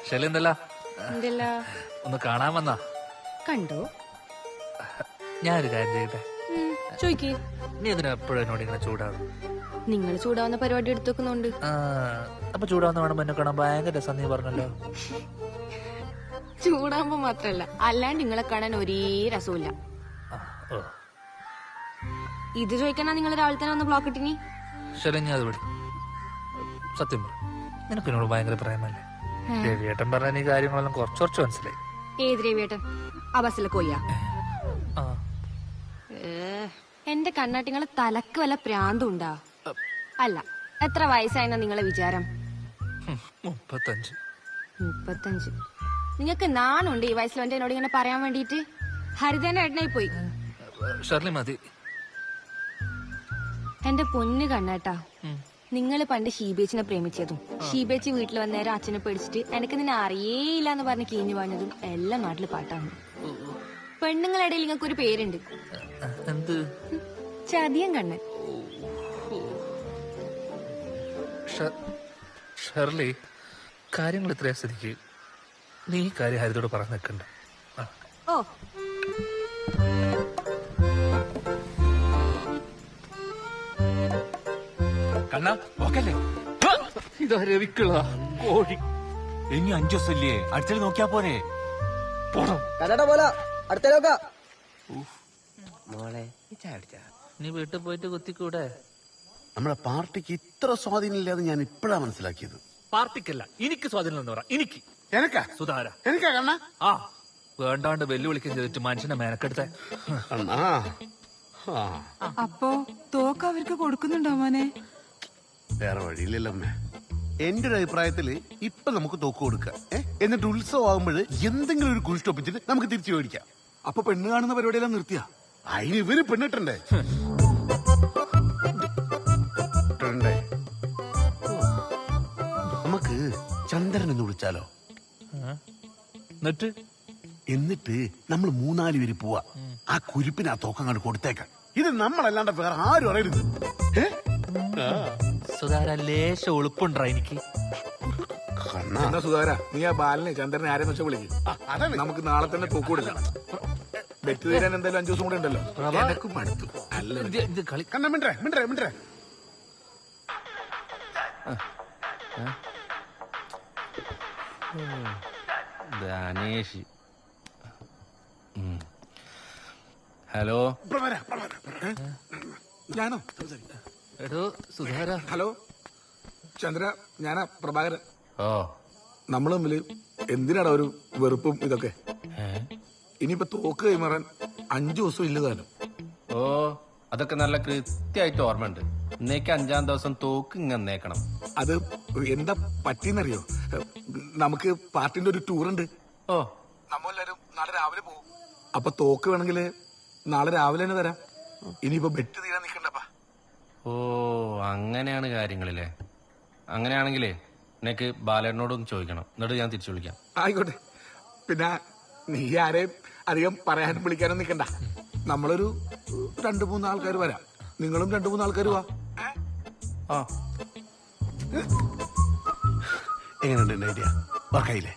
ശരി എന്തല്ല ഒന്ന് കാണാൻ വന്നാ കണ്ടോ? ഞാനൊരു കാര്യം ചെയ്യട്ടെ. ചോയ്ക്ക്. നീ ഇതിന് എപ്പോഴും എന്നോട് ഇങ്ങനെ ചൂടാവും? നിങ്ങൾ ചൂടാവുന്ന പരിപാടി എടുത്തു വെക്കുന്നുണ്ട്. അപ്പൊ ചൂടാവുന്ന വേണം എന്നെ കാണാൻ ഭയങ്കര രസം നീ പറഞ്ഞല്ലോ. ചൂടാവുമ്പോ മാത്രല്ല, അല്ലാണ്ട് നിങ്ങളെ കാണാൻ ഒരേ രസമില്ല. ഇത് ചോദിക്കണ നിങ്ങൾ രാവിലെ തന്നെ ഒന്ന് ബ്ലോക്ക് ഇട്ടിനി. ശരി ഞാൻ അത് വിടി. സത്യം പറ, നിനക്ക് എന്നോട് ഭയങ്കര പ്രേമല്ലേ? രവിയേട്ടൻ പറഞ്ഞ ഈ കാര്യങ്ങളെല്ലാം കുറച്ച് മനസ്സിലായി. ഏത് രവിയേട്ടൻ? ആ ബസ്സിലെ കൊയ്യാ? എന്റെ കണ്ണാട്ടിങ്ങളെ തലക്ക് വല്ല പ്രാന്തുണ്ടാ? അല്ല, എത്ര വയസ്സായെന്ന നിങ്ങളെ വിചാരം? 35. നിങ്ങക്ക് നാണുണ്ട് ഈ വയസ്സിൽ എന്നോട് ഇങ്ങനെ പറയാൻ വേണ്ടിട്ട്? ഹരിതേന്റെ ഏട്ടനായി പോയി. മതി. എന്റെ പൊന്ന് കണ്ണാട്ടാ, നിങ്ങൾ പണ്ട് ഷീബേച്ചിനെ പ്രേമിച്ചതും ഷീബേച്ചി വീട്ടിൽ വന്നേരം അച്ഛനെ പേടിച്ചിട്ട് എനിക്ക് നിന്നെ അറിയേയില്ല എന്ന് പറഞ്ഞ് കീഞ്ഞു പറഞ്ഞതും എല്ലാം നാട്ടില് പാട്ടാണ്. പെണ്ണുങ്ങളുടെ ഇടയിൽ നിങ്ങൾക്ക് ഒരു പേരുണ്ട്, ചതിയൻ കണ്ണൻ. ഷെർലി, കാര്യങ്ങൾ ഇത്രയും സ്ഥിതിക്ക് നീ ഈ കാര്യം ഹരിതോട് പറഞ്ഞു നിൽക്കണ്ട. ഓ, കണ്ണാ ഓക്കല്ലേ? ഇതാ രവിക്കുള്ള കോഴി. ഇനി 5 ദിവസമില്ലേ, അടുത്തത് നോക്കിയാ പോരെ? മോളെ നീ വീട്ടിൽ പോയിട്ട് കുത്തിക്കൂടെ? നമ്മളെ പാർട്ടിക്ക് ഇത്ര സ്വാധീനമില്ലാതെ ഞാൻ ഇപ്പോഴാ മനസ്സിലാക്കിയത്. പാർട്ടിക്കല്ല, എനിക്ക് സ്വാധീനം എന്ന് പറ. എനിക്ക് എനക്കാ സുധാര എനിക്കാ കണ്ണ. വേണ്ടാണ്ട് വെല്ലുവിളിക്കുകയും ചെയ്തിട്ട് മനുഷ്യനെ മെനക്കെടുത്ത. അപ്പോ തോക്ക് അവർക്ക് കൊടുക്കുന്നുണ്ടോ മോനെ? വേറെ വഴിയില്ലല്ലേ. എന്റെ ഒരു അഭിപ്രായത്തില് ഇപ്പൊ നമുക്ക് തോക്ക് കൊടുക്കാം. എന്നിട്ട് ഉത്സവം ആകുമ്പോൾ എന്തെങ്കിലും ഒരു കുഴിസ്റ്റൊപ്പിച്ചിട്ട് നമുക്ക് തിരിച്ചു മേടിക്കാം. അപ്പൊ പെണ്ണ് കാണുന്ന പരിപാടിയെല്ലാം നിർത്തിയാ? അതിന് ഇവര് പെണ്ണിട്ടണ്ടേ? നമുക്ക് ചന്ദ്രൻ എന്ന് വിളിച്ചാലോ? എന്നിട്ട് നമ്മൾ 3-4 പേര് പോവാ. ആ കുരിപ്പിന് ആ തോക്കങ്ങാട് കൊടുത്തേക്കാം. ഇത് നമ്മളല്ലാണ്ട് വേറെ ആരും അറിയരുത്. സുധാര ലേശ ഒളിപ്പുണ്ടാ എനിക്ക്? എന്നാ സുധാര, നീ ആ ബാലനെ ചന്ദ്രനെ ആരെന്ന് വെച്ചാൽ വിളിക്കും. നമുക്ക് നാളെ തന്നെ തോക്ക് കൊടുക്കണം. ബെറ്റ് തീരാൻ എന്തായാലും 5 ദിവസം കൂടെ ഉണ്ടല്ലോ. എനക്കും അടുത്തു ഇത് കളി. കണ്ണ മിണ്ടേ മിണ്ടേ മിണ്ടേ. ധനേഷ്. ഹലോ. ഞാനോ? എടോ സുധാര. ഹലോ ചന്ദ്ര, ഞാനാ പ്രഭാകരൻ. ഓ, നമ്മൾ തമ്മില് എന്തിനാടാ ഒരു വെറുപ്പും ഇതൊക്കെ? ഇനിയിപ്പോ തോക്ക് കൈമാറാൻ 5 ദിവസം ഇല്ലതാനും. ഓ, അതൊക്കെ നല്ല കൃത്യമായിട്ട് ഓർമ്മയുണ്ട്. ഇന്നേക്ക് 5-ാം ദിവസം തോക്ക് ഇങ്ങന്നേക്കണം. അത് എന്താ പറ്റിയെന്നറിയോ? നമുക്ക് പാർട്ടിന്റെ ഒരു ടൂർ ഉണ്ട്. ഓ, നമ്മളെല്ലാരും നാളെ രാവിലെ പോകും. അപ്പൊ തോക്ക് വേണമെങ്കിൽ നാളെ രാവിലെ തന്നെ തരാം. ഇനിയിപ്പോ ബെറ്റ് തീരാൻ നിൽക്കണ്ടപ്പാ. ഓ, അങ്ങനെയാണ് കാര്യങ്ങളില്ലേ? അങ്ങനെയാണെങ്കിലേ എനിക്ക് ബാലേട്ടനോടൊന്ന് ചോദിക്കണം, എന്നിട്ട് ഞാൻ തിരിച്ചു വിളിക്കാം. ആയിക്കോട്ടെ. പിന്നെ നീ ആരെയും അധികം പറയാനും വിളിക്കാനും നിൽക്കണ്ട. നമ്മളൊരു 2-3 ആൾക്കാർ വരാം. നിങ്ങളും 2-3 ആൾക്കാർ വാ. എങ്ങനെയുണ്ട് ഐഡിയ? വർക്കായില്ലേ?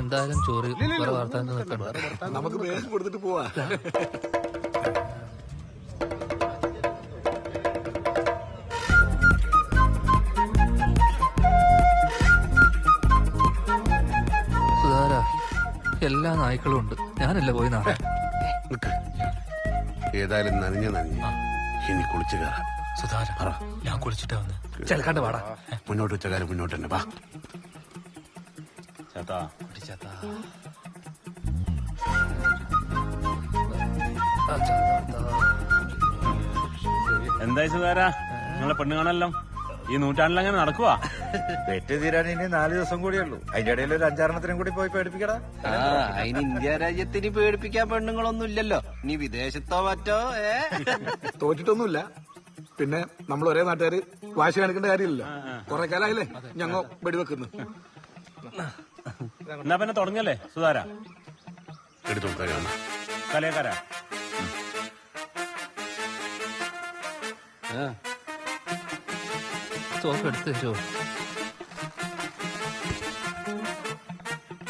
എന്തായാലും ചോറ് വാർത്ത നമുക്ക് വേഷം കൊടുത്തിട്ട് പോവാ. സുധാര, എല്ലാ നായ്ക്കളും ഉണ്ട്. ഞാനല്ലേ പോയി നാളെ. ഏതായാലും നനഞ്ഞ ഇനി കുളിച്ചു കയറാം. സുധാര, ഞാൻ കുളിച്ചിട്ടാ വന്ന്. ചെലക്കാണ്ട് വാടാ. മുന്നോട്ട് വെച്ച കാര്യം മുന്നോട്ട് തന്നെ വാ. എന്തായി സുധാര, നിങ്ങളെ പെണ്ണ് കാണല്ലോ ഈ നൂറ്റാണ്ടിൽ അങ്ങനെ നടക്കുവാ? പെറ്റ് തീരാൻ ഇനി 4 ദിവസം കൂടിയുള്ളൂ. അതിന്റെ ഇടയിൽ ഒരു 5-6 കൂടി പോയി പേടിപ്പിക്കടാ. അതിന് ഇന്ത്യ രാജ്യത്തിന് പേടിപ്പിക്കാൻ പെണ്ണുങ്ങളൊന്നും ഇല്ലല്ലോ. നീ വിദേശത്തോ മറ്റോ? തോറ്റിട്ടൊന്നുമില്ല. പിന്നെ നമ്മൾ ഒരേ നാട്ടുകാര് വാശി കാണിക്കേണ്ട കാര്യമില്ലല്ലോ. കുറെ കാലായില്ലേ ഞങ്ങ വെടിവെക്കുന്നു. എന്നാ പിന്നെ തുടങ്ങല്ലേ സുധാര? എടുത്തു കലയക്കാരാ. തോക്ക് എടുത്ത് തരുമോ?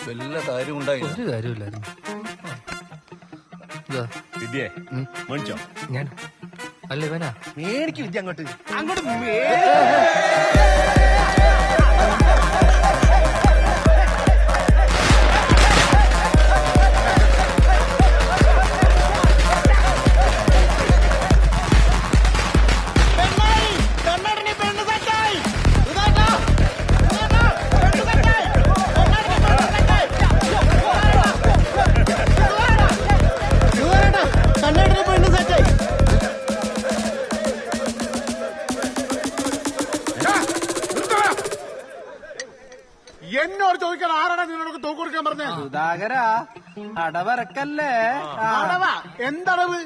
വല്ല കാര്യം ഉണ്ടായില്ല. ഒരു കാര്യമില്ലായിരുന്നു. ഇതാ, വിദ്യേ മേടിച്ചോ? ഞാൻ അല്ല ഇവനാ മേടിക്ക് വിദ്യ അങ്ങോട്ട് അങ്ങോട്ട് എന്നോട് ചോദിക്കാൻ ആരാണ് നിന്നോട് തോക്ക് കൊടുക്കാൻ പറഞ്ഞത്? സുധാകര അടവറക്കല്ലേ. അടവാ? എന്തടവ്?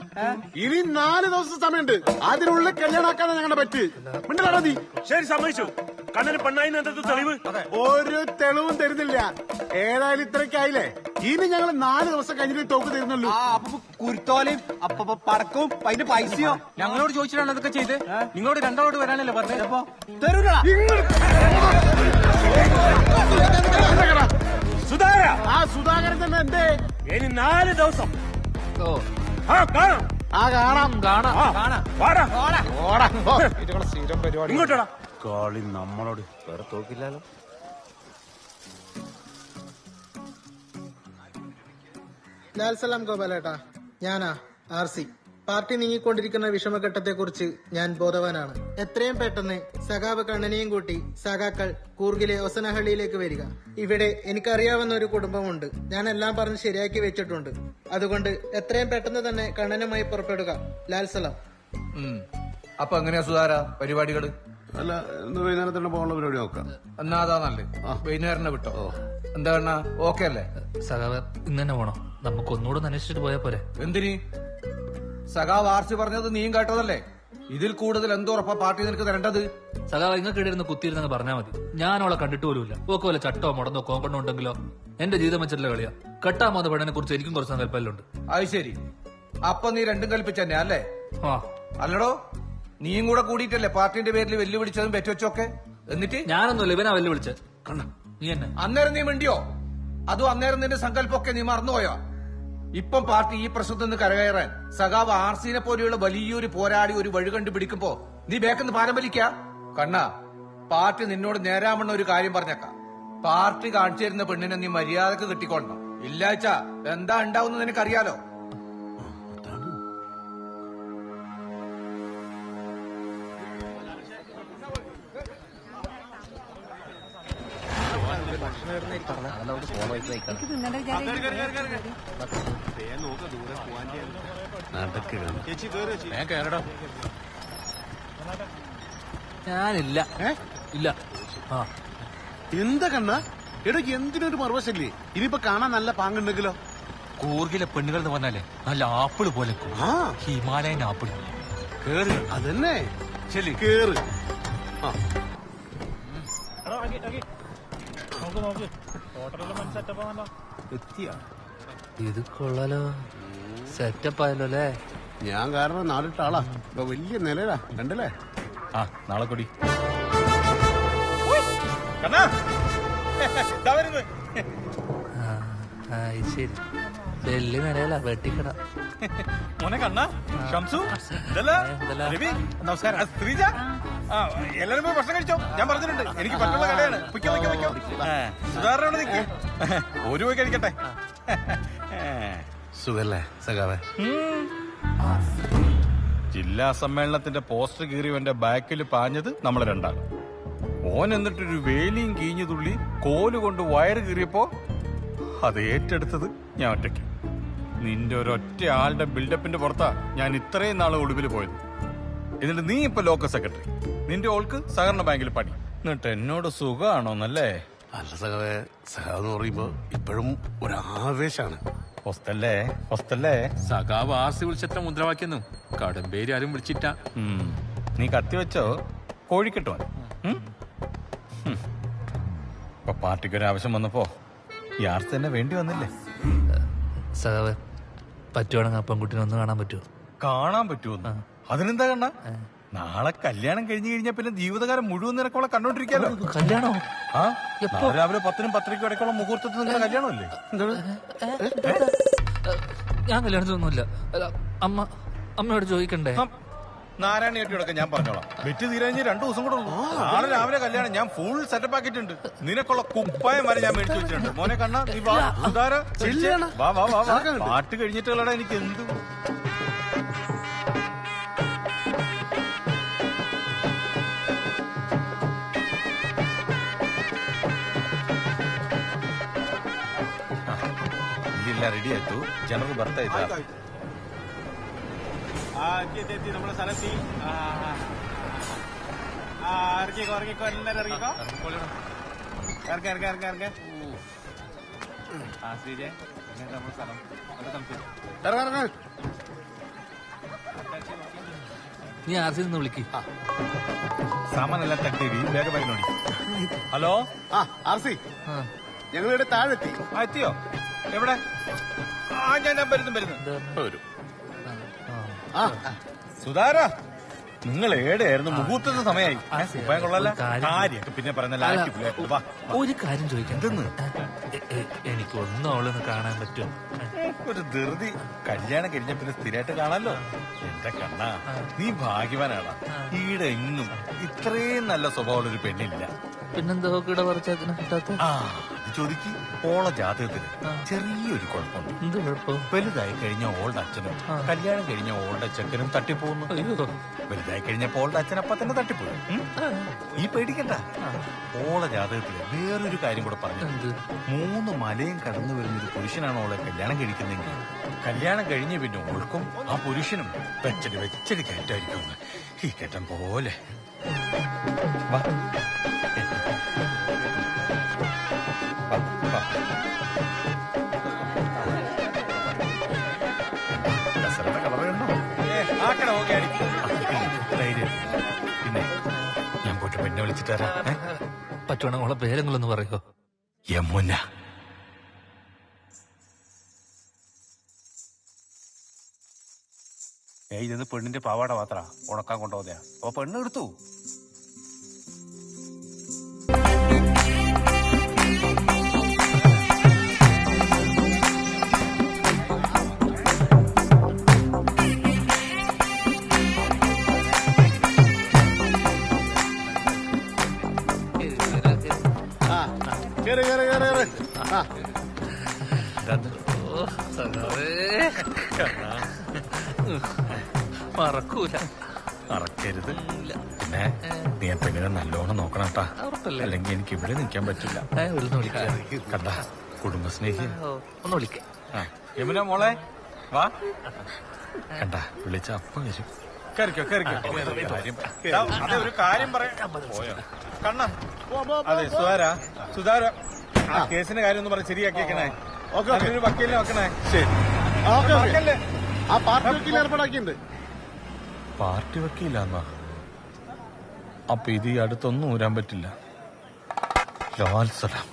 ഇനി 4 ദിവസം സമയമുണ്ട്. അതിനുള്ളിൽ കല്യാണാക്കാനാ ഞങ്ങളുടെ പറ്റ്. മിണ്ടലാടാ നീ. ശരി, സമ്മതിച്ചു. കണ്ണന് പെണ്ണായി എന്തൊക്കെ തെളിവ്? ഒരു തെളിവും തരുന്നില്ല. ഏതായാലും ഇത്രയ്ക്കായില്ലേ, ഇനി ഞങ്ങൾ 4 ദിവസം കഴിഞ്ഞിട്ട് തോക്ക് തരുന്നുള്ളൂ. അപ്പൊ കുരുത്തോലയും അപ്പൊ പടക്കവും അതിന്റെ പൈസയോ ഞങ്ങളോട് ചോദിച്ചിട്ടാണ് അതൊക്കെ ചെയ്ത്. നിങ്ങളോട് രണ്ടാളോട് വരാനല്ലേ പറഞ്ഞത്? അപ്പൊ തരൂല. സുധാകര, ആ സുധാകരൻ തന്നെ എന്തേ? ഇനി 4 ദിവസം ഓ കാണാം. കാണാം കാണാം. വാടാ, സ്ഥിരം പരിപാടി. ഇങ്ങോട്ടാ. കളി നമ്മളോട് വേറെ തോക്കില്ലാലോ. ലാൽസലാം ഗോപാലേട്ടാ, ഞാനാ RC. പാർട്ടി നീങ്ങിക്കൊണ്ടിരിക്കുന്ന വിഷമഘട്ടത്തെക്കുറിച്ച് ഞാൻ ബോധവാനാണ്. എത്രയും പെട്ടെന്ന് സഖാവ് കണ്ണനെയും കൂട്ടി സഖാക്കൾ കൂർഗിലെ ഒസനഹള്ളിയിലേക്ക് വരിക. ഇവിടെ എനിക്കറിയാവുന്ന ഒരു കുടുംബമുണ്ട്. ഞാൻ എല്ലാം പറഞ്ഞ് ശരിയാക്കി വെച്ചിട്ടുണ്ട്. അതുകൊണ്ട് എത്രയും പെട്ടെന്ന് തന്നെ കണ്ണനുമായി പുറപ്പെടുക. ലാൽസലാം. അപ്പൊ എങ്ങനെയാ സുധാര പരിപാടികള്? അല്ല, ഇന്ന് വൈകുന്നേരം തന്നെ പോകാനുള്ള പരിപാടി നോക്കാം. എന്നാ അതാ നല്ലത്. വൈകുന്നേരം വിട്ടോ. എന്താ കണ്ണ, ഓക്കെ അല്ലേ? സഖാവ് ഇന്ന് തന്നെ പോണോ? നമുക്ക് ഒന്നുകൂടെ അന്വേഷിച്ചിട്ട് പോയാ പോരെ? എന്തിന്? സഖാവ് ആർസി പറഞ്ഞത് നീയും കേട്ടതല്ലേ? ഇതിൽ കൂടുതൽ എന്തോറപ്പാ പാർട്ടി നിനക്ക് തരേണ്ടത്? സഖാവ് നിങ്ങൾക്ക് ഇടയിരുന്ന് കുത്തിയിരുന്നെന്ന് പറഞ്ഞാൽ മതി. ഞാൻ അവളെ കണ്ടിട്ട് പോലുമില്ല. ഓക്കെ വല്ല ചട്ടോ മുടന്നോ കോങ്കണ്ണോ ഉണ്ടെങ്കിലോ എന്റെ ജീവിതം വെച്ചിട്ടുള്ള കളിയാ. കെട്ടാൻ പോകുന്ന പെണ്ണിനെ കുറിച്ച് എനിക്കും കുറച്ച് സങ്കല്പമുണ്ട്. അത് ശരി. അപ്പൊ നീ രണ്ടും കൽപ്പിച്ചന്നെ അല്ലേ? ആ അല്ലടോ, നീയും കൂടെ കൂടിയിട്ടല്ലേ പാർട്ടിന്റെ പേരിൽ വെല്ലുവിളിച്ചതും പെറ്റുവച്ചൊക്കെ? എന്നിട്ട് ഞാനൊന്നുമില്ല, ഇവനാ വെല്ലുവിളിച്ചത്. കണ്ണ നീ എന്നെ അന്നേരം നീ മിണ്ടിയോ? അതും അന്നേരം നിന്റെ സങ്കല്പമൊക്കെ നീ മറന്നുപോയോ? ഇപ്പം പാർട്ടി ഈ പ്രശ്നത്തിൽ നിന്ന് കരകയറാൻ സഖാവ് ആർസിനെ പോലെയുള്ള വലിയൊരു പോരാടി ഒരു വഴി കണ്ടുപിടിക്കുമ്പോ നീ ബേക്കെന്ന് പാലം വലിക്ക? കണ്ണ, പാർട്ടി നിന്നോട് നേരാമണ്ണ ഒരു കാര്യം പറഞ്ഞേക്കാം. പാർട്ടി കാണിച്ചു തരുന്ന പെണ്ണിനെ നീ മര്യാദക്ക് കിട്ടിക്കൊള്ളണം. ഇല്ലാച്ച എന്താ ഉണ്ടാവുന്ന നിനക്കറിയാലോ. ഞാനില്ല. ഇല്ല. ആ എന്താ കണ്ണ? എടാ, എന്തിനൊരു മറുവശല്ലേ? ഇനിയിപ്പോ കാണാൻ നല്ല പാങ്ങുണ്ടെങ്കിലോ? കൂർഗിലെ പെണ്ണുകൾ എന്ന് പറഞ്ഞാലേ നല്ല ആപ്പിള് പോലെ ഹിമാലയൻ ആപ്പിൾ. കേറ്. അതന്നെ. ശരി, കേറ്. ഇത് കൊള്ളാലോ. സെറ്റപ്പ് ആയല്ലോ അല്ലേ? ഞാൻ കാരണം നാലിട്ട ആളാ. ഇപ്പൊ വലിയ നിലയിലാ, കണ്ടല്ലേ? ആ, നാളെ കൂടി ശരി. വെല്ലി നിലയല്ല, വെട്ടിക്കട. മോനെ കണ്ണ, ഷംസു, നമസ്കാരം. ശ്രീജ, എല്ലാരും പോയി ഭക്ഷണം കഴിച്ചോ? ഞാൻ പറഞ്ഞിട്ടുണ്ട്, എനിക്ക് പറ്റുള്ള കടയാണ്. സുധാരണ നിൽക്ക്, ഒരു പോയി കഴിക്കട്ടെ. സുഖല്ലേ സഖാവേ? ജില്ലാ സമ്മേളനത്തിന്റെ പോസ്റ്റർ കീറിയവന്റെ ബാക്കിൽ പാഞ്ഞത് നമ്മളെ രണ്ടാണ്. ഓൻ എന്നിട്ടൊരു വേലിയും കീഞ്ഞു തുള്ളി കോലുകൊണ്ട് വയറ് കീറിയപ്പോ അത് ഏറ്റെടുത്തത് ഞാൻ ഒറ്റയ്ക്ക്. നിന്റെ ഒരൊറ്റ ആളുടെ ബിൽഡപ്പിന്റെ പുറത്താ ഞാൻ ഇത്രയും നാളെ ഒളിവിൽ പോയത്. എന്നിട്ട് നീ ഇപ്പൊ ലോക്കൽ സെക്രട്ടറി, നിന്റെ ഓൾക്ക് സഹകരണ ബാങ്കിൽ പണി. എന്നിട്ട് എന്നോട് സുഖമാണോന്നല്ലേ? അല്ല സഖാവേ, സഖാവെന്ന് പറയുമ്പോ ഇപ്പോഴും ഒരാവേശാണ്. ഹോസ്റ്റല്ലേ ഹോസ്റ്റല്ലേ? സഖാവ് ആർസി വിളിച്ചത്ര മുദ്രാവാക്യൊന്നും കടമ്പേരി ആരും വിളിച്ചിട്ട. നീ കത്തി വെച്ചോ, കോഴിക്കിട്ടോ. ഇപ്പൊ പാർട്ടിക്കൊരാവശ്യം വന്നപ്പോ ഈ ആർസി തന്നെ വേണ്ടി വന്നില്ലേ? സഖാവ് പറ്റുവാണെങ്കിൽ ആ പെൺകുട്ടിനെ ഒന്ന് കാണാൻ പറ്റുമോ? കാണാൻ പറ്റുമോ? അതിനെന്താ കണ്ണ? നാളെ കല്യാണം കഴിഞ്ഞു കഴിഞ്ഞാൽ പിന്നെ ജീവിതകാലം മുഴുവൻ നിനക്കോളെ കണ്ടോണ്ടിരിക്കാലോ. കല്യാണോ? ആ നാളെ രാവിലെ 10-നും 10:30 ഇടയ്ക്കുള്ള മുഹൂർത്തത്തിൽ നിങ്ങളുടെ കല്യാണമല്ലേ? ഞാൻ കല്യാണത്തിനൊന്നുമില്ല. അമ്മയോട് ചോദിക്കണ്ടേ? നാരായണ ഏട്ടിയോടൊക്കെ ഞാൻ പറഞ്ഞോളാം. വെറ്റ് തീരാഞ്ഞ് 2 ദിവസം കൂടെ ഉള്ളൂ. നാളെ രാവിലെ കല്യാണം. ഞാൻ ഫുൾ സെറ്റപ്പ് ആക്കിയിട്ടുണ്ട്. നിനക്കുള്ള കുപ്പായം വരെ ഞാൻ മേടിച്ചു വെച്ചിട്ടുണ്ട്. മോനെ കണ്ണ നീ വാ. വാ വാ വാ വാ. പാട്ട് കഴിഞ്ഞിട്ടുള്ളടാ എനിക്ക് എന്ത്. ഇല്ല റെഡി ആയിട്ടു. ജനറൽ ബർത്ത് ആയിട്ടാ നമ്മുടെ സ്ഥലത്തി. ഇറങ്ങിക്കോ ഇറങ്ങിക്കോ എല്ലാരും ഇറങ്ങിക്കോ. ഇറങ്ങ ഇറങ്ങ ഇറങ്ങ ഇറങ്ങ. ശ്രീജയ നമ്മുടെ സ്ഥലം ഇറങ്ങ ഇറങ്ങ. നീ ആർസി നിന്ന് വിളിക്ക്. സാമാനെല്ലാം തട്ടി വേഗം നോടി. ഹലോ ആർസി, ഞങ്ങളിവിടെ താഴെത്തി. എത്തിയോ? എവിടെ? ഞാൻ വരുന്നു. വരും. സുധാര, നിങ്ങൾ ഏടെയായിരുന്നു? മുഹൂർത്തത്തിന് സമയമായി. ഉപ്പായം കൊള്ളല്ല കാര്യമൊക്കെ പിന്നെ പറഞ്ഞ. ഒരു കാര്യം ചോദിക്കാം. എനിക്ക് ഒന്നും അവളൊന്ന് കാണാൻ പറ്റുമോ? ഒരു ധൃതി. കല്യാണം കഴിഞ്ഞ പിന്നെ സ്ഥിരമായിട്ട് കാണാലോ. എന്റെ കണ്ണ, നീ ഭാഗ്യവാനാണ്. ഈടെ എങ്ങും ഇത്രയും നല്ല സ്വഭാവമുള്ള ഒരു പെണ്ണില്ല. പിന്നെന്താ ഇവിടെ പറിച്ചതിനെ കിട്ടാത്ത? ചോദിക്ക്. ഓള ജാതകത്തിന് ചെറിയൊരു കുഴപ്പമുണ്ട്. എന്ത് കുഴപ്പം? വലുതായി കഴിഞ്ഞ ഓളുടെ അച്ഛനും കല്യാണം കഴിഞ്ഞ ഓളുടെ ചെക്കനും തട്ടിപ്പോകുന്നു. വലുതായി കഴിഞ്ഞപ്പോ ഓളുടെ അച്ഛൻ അപ്പ തന്നെ തട്ടിപ്പോയി. ഈ പേടിക്കണ്ട. ഓള ജാതകത്തില് വേറൊരു കാര്യം കൂടെ പറഞ്ഞു. 3 മലയും കടന്നു വരുന്നൊരു പുരുഷനാണ് ഓളെ കല്യാണം കഴിക്കുന്നെങ്കിൽ കല്യാണം കഴിഞ്ഞ പിന്നെ ഓൾക്കും ആ പുരുഷനും വെച്ചടി കയറ്റായിരിക്കും. ഈ കയറ്റം പോലെ വാ. പിന്നെ ഞാൻ പോയിട്ട് പെണ്ണെ വിളിച്ചിട്ട് തരാം. പറ്റുവാണെങ്കിൽ അവളെ പേരെങ്ങളൊന്ന് പറയോ? യമുന. ഇതെന്ന് പെണ്ണിന്റെ പാവാട മാത്ര ഉണക്കാൻ കൊണ്ടുപോകുന്നയാ. അപ്പൊ പെണ്ണ് എടുത്തു. മറക്കൂല. മറക്കരുത്. പിന്നെ നീ ആ പെണ്ണിനെ നല്ലോണം നോക്കണം കേട്ടാ. അല്ലെങ്കിൽ എനിക്ക് ഇവിടെ നിൽക്കാൻ പറ്റില്ല. കണ്ട കുടുംബസ്നേഹി. ഒന്ന് വിളിക്കാം. യമുന മോളെ വാ. കണ്ട വിളിച്ച അപ്പം വരും. ഒരു കാര്യം പറയാം. പോയോ കണ്ണ? അതെ സുധാര ആ കേസിന്റെ കാര്യം ഒന്ന് പറഞ്ഞ് ശരിയാക്കിയേക്കണേ. ഒരു വക്കീലിനെ വെക്കണേ. ശരി. ആ പാർട്ടി വക്കീൽ ഏർപ്പാടാക്കിയിട്ടുണ്ട്. പാർട്ടി വക്കീലാന്നാ? അപ്പൊ ഇത് ഈ അടുത്തൊന്നും ഊരാൻ പറ്റില്ല. ലാൽ സലാം.